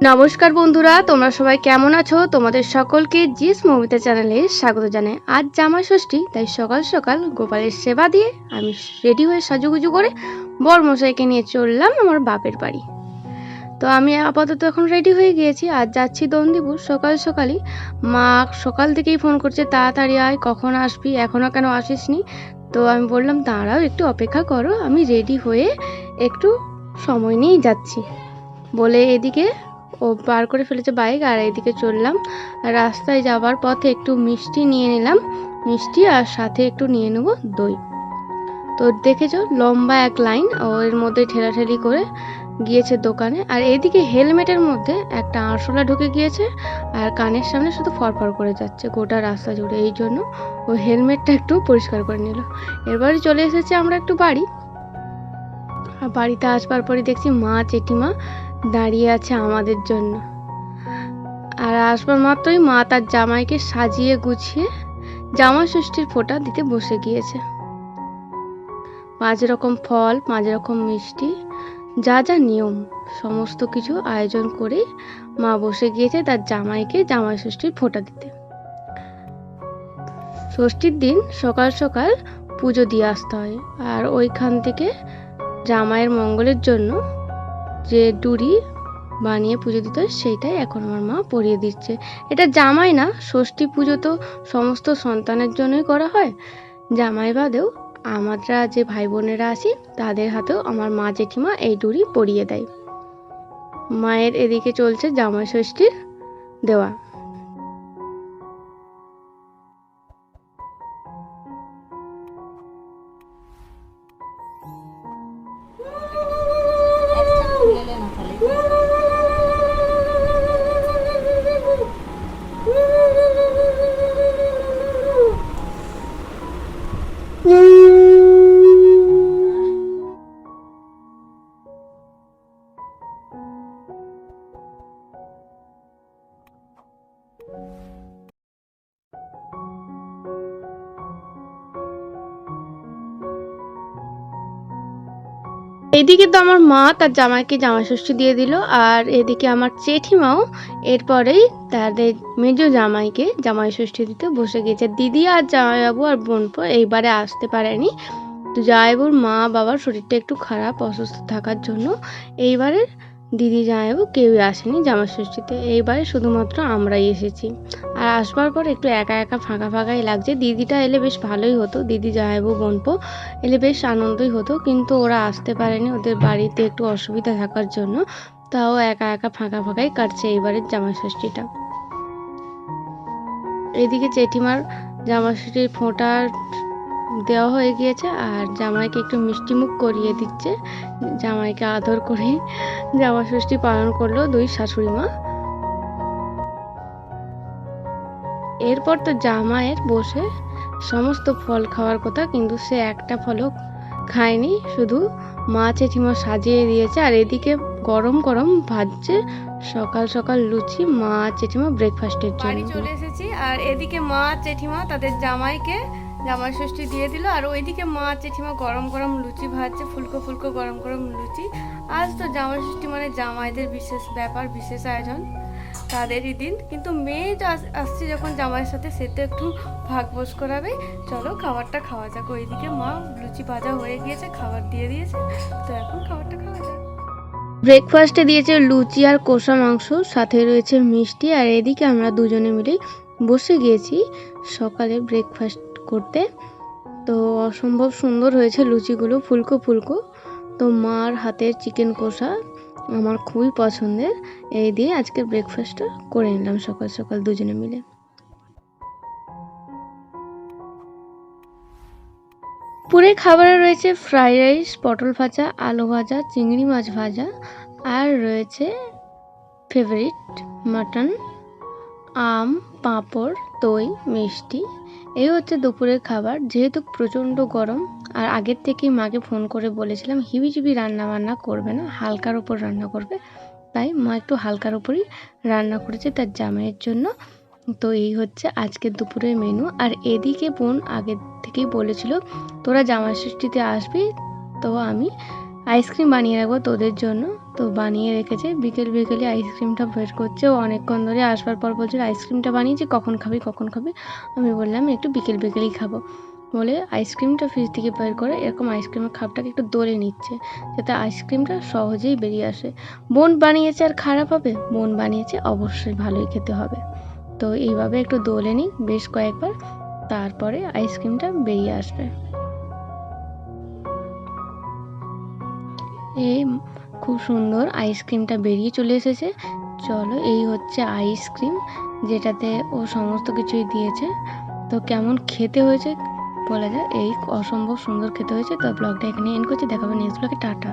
নমস্কার বন্ধুরা, তোমরা সবাই কেমন আছো? তোমাদের সকলকে জিস মুভিতে চ্যানেলে স্বাগত জানাই। আজ জামাই ষষ্ঠী, তাই সকাল সকাল গোপালের সেবা দিয়ে আমি রেডি হয়ে সাজুগুজু করে বরমশাইকে নিয়ে চললাম আমার বাপের বাড়ি। তো আমি আপাতত এখন রেডি হয়ে গিয়েছি। আজ যাচ্ছি দন্দিপুর সকাল সকালই। মা সকাল থেকেই ফোন করছে, তাড়াতাড়ি আয়, কখন আসবি, এখনো কেন আসিসনি? তো আমি বললাম দাঁড়াও, একটু অপেক্ষা করো, আমি রেডি হয়ে একটু সময় নিয়েই যাচ্ছি বলে এদিকে ও পার করে ফেলেছে বাইক, আর এদিকে চললাম। রাস্তায় যাওয়ার পথে একটু মিষ্টি নিয়ে নিলাম, মিষ্টি আর সাথে একটু নিয়ে নেব দই। তো দেখেছো লম্বা এক লাইন, ও এর মধ্যে ঠেলাঠেলি করে গিয়েছে দোকানে। আর এদিকে হেলমেটের মধ্যে একটা আরশোলা ঢুকে গিয়েছে, আর কানের সামনে শুধু ফরফর করে যাচ্ছে গোটা রাস্তা জুড়ে। এই জন্য ও হেলমেটটা একটু পরিষ্কার করে নিল। এরপরে চলে এসেছি আমরা একটু বাড়ি। আর বাড়িতে আসবার পরে দেখছি মা জেঠিমা দাঁড়িয়ে আছে আমাদের জন্য। আর আসবার মাত্রই মা তার জামাইকে সাজিয়ে গুছিয়ে জামাই ষষ্ঠীর ফোঁটা দিতে বসে গিয়েছে। 5 রকম ফল, 5 রকম মিষ্টি, যা যা নিয়ম সমস্ত কিছু আয়োজন করে মা বসে গিয়েছে তার জামাইকে জামাই ষষ্ঠীর ফোঁটা দিতে। ষষ্ঠীর দিন সকাল সকাল পুজো দিয়ে আসতে হয়, আর ওইখান থেকে জামাইয়ের মঙ্গলের জন্য যে ডুরি বানিয়ে পুজো দিতে হয় সেইটাই এখন আমার মা পরিয়ে দিচ্ছে। এটা জামাই না, ষষ্ঠী পুজো তো সমস্ত সন্তানের জন্যই করা হয়। জামাই বাদেও আমরা যে ভাই বোনেরা আছি তাদের হাতেও আমার মা জেঠিমা এই ডুরি পরিয়ে দেয়। মায়ের এদিকে চলছে জামাই ষষ্ঠীর দেওয়া। এদিকে তো আমার মা তার জামাইকে জামাই ষষ্ঠী দিয়ে দিল, আর এদিকে আমার জেঠিমাও এরপরেই তাদের মেজো জামাইকে জামাই ষষ্ঠী দিতে বসে গিয়েছে। দিদি আর জামাইবাবু আর বোনপো এইবারে আসতে পারেনি। তো জামাইবাবুর মা বাবার শরীরটা একটু খারাপ, অসুস্থ থাকার জন্য এইবারে দিদি জামাইবাবু কেউই আসেনি জামাই ষষ্ঠীতে। এইবারে শুধুমাত্র আমরাই এসেছি। আর আসবার পর একটু একা একা ফাঁকা ফাঁকাই লাগছে। দিদিটা এলে বেশ ভালোই হতো, দিদি জামাইবাবু বোনপো এলে বেশ আনন্দই হতো, কিন্তু ওরা আসতে পারেনি, ওদের বাড়িতে একটু অসুবিধা থাকার জন্য। তাও একা একা ফাঁকা ফাঁকাই কাটছে এইবারের জামাই ষষ্ঠীটা। এদিকে জেঠিমার জামাই ষষ্ঠীর ফোঁটা দেওয়া হয়ে গিয়েছে, আর জামাইকে একটু মিষ্টি মুখ করিয়ে দিচ্ছে। জামাইকে আদর করে জামাই ষষ্ঠী পালন করলো দুই শাশুড়ি মা। এরপর তো জামাইয়ের বসে সমস্ত ফল খাওয়ার কথা, কিন্তু সে একটা ফলও খায়নি, শুধু মা জেঠিমা সাজিয়ে দিয়েছে। আর এদিকে গরম গরম ভাজছে সকাল সকাল লুচি মা জেঠিমা ব্রেকফাস্টের জন্য। বাড়ি চলে এসেছি, আর এদিকে মা জেঠিমা তাদের জামাইকে জামাই ষষ্ঠী দিয়ে দিল, আর ওইদিকে মা জেঠিমা গরম গরম লুচি ভাজছে, ফুলকো ফুলকো গরম গরম লুচি। আজ তো জামাই ষষ্ঠী মানে জামাইদের বিশেষ ব্যাপার, বিশেষ আয়োজন, তাদেরই দিন। কিন্তু মেয়ে আসছে যখন জামাইয়ের সাথে, সে তো একটু ভাগ বোস করাবে। চলো খাবারটা খাওয়া যাক। ওইদিকে মা লুচি ভাজা হয়ে গিয়েছে, খাবার দিয়ে দিয়েছে, তো এখন খাবারটা খাওয়া যাক। ব্রেকফাস্টে দিয়েছে লুচি আর কষা মাংস, সাথে রয়েছে মিষ্টি। আর এদিকে আমরা দুজনে মিলে বসে গিয়েছি সকালে ব্রেকফাস্ট করতে। তো অসম্ভব সুন্দর হয়েছে লুচিগুলো, ফুলকো ফুলকো। তো মার হাতের চিকেন কষা আমার খুবই পছন্দের। এই দিয়ে আজকের ব্রেকফাস্টটা করে নিলাম সকাল সকাল দুজনে মিলে। দুপুরের খাবারে রয়েছে ফ্রাইড রাইস, পটল ভাজা, আলু ভাজা, চিংড়ি মাছ ভাজা, আর রয়েছে ফেভারিট মাটন, আম, পাঁপড়, দই, মিষ্টি। এই হচ্ছে দুপুরের খাবার। যেহেতু প্রচণ্ড গরম, আর আগের থেকেই মাকে ফোন করে বলেছিলাম হিবিজিবি রান্না বান্না করবে না, হালকার উপর রান্না করবে, তাই মা একটু হালকার উপরই রান্না করেছে তার জামাইয়ের জন্য। তো এই হচ্ছে আজকের দুপুরের মেনু। আর এদিকে বোন আগের থেকেই বলেছিল তোরা জামাই ষষ্ঠীতে আসবি, তো আমি আইসক্রিম বানিয়ে রাখবো তোদের জন্য। তো বানিয়ে রেখেছে, বিকেলে আইসক্রিমটা বের করছে। ও অনেকক্ষণ ধরে আসবার পর বলছিল আইসক্রিমটা বানিয়েছি, কখন খাবি কখন খাবি। আমি বললাম একটু বিকেলেই খাবো বলে আইসক্রিমটা ফ্রিজ থেকে বের করে এরকম আইসক্রিমের খাপটাকে একটু দলে নিচ্ছে, যাতে আইসক্রিমটা সহজেই বেরিয়ে আসে। বোন বানিয়েছে আর খারাপ হবে? বোন বানিয়েছে, অবশ্যই ভালোই খেতে হবে। তো এইভাবে একটু দলে নিই বেশ কয়েকবার, তারপরে আইসক্রিমটা বেরিয়ে আসবে। এই খুব সুন্দর আইসক্রিমটা বেরিয়ে চলে এসেছে। চলো, এই হচ্ছে আইসক্রিম, যেটাতে ও সমস্ত কিছুই দিয়েছে। তো কেমন খেতে হয়েছে বলা যায়, এই অসম্ভব সুন্দর খেতে হয়েছে। তো ব্লগটা এখানে এন্ড করছি, দেখাবো নেক্সট ব্লগে। টাটা।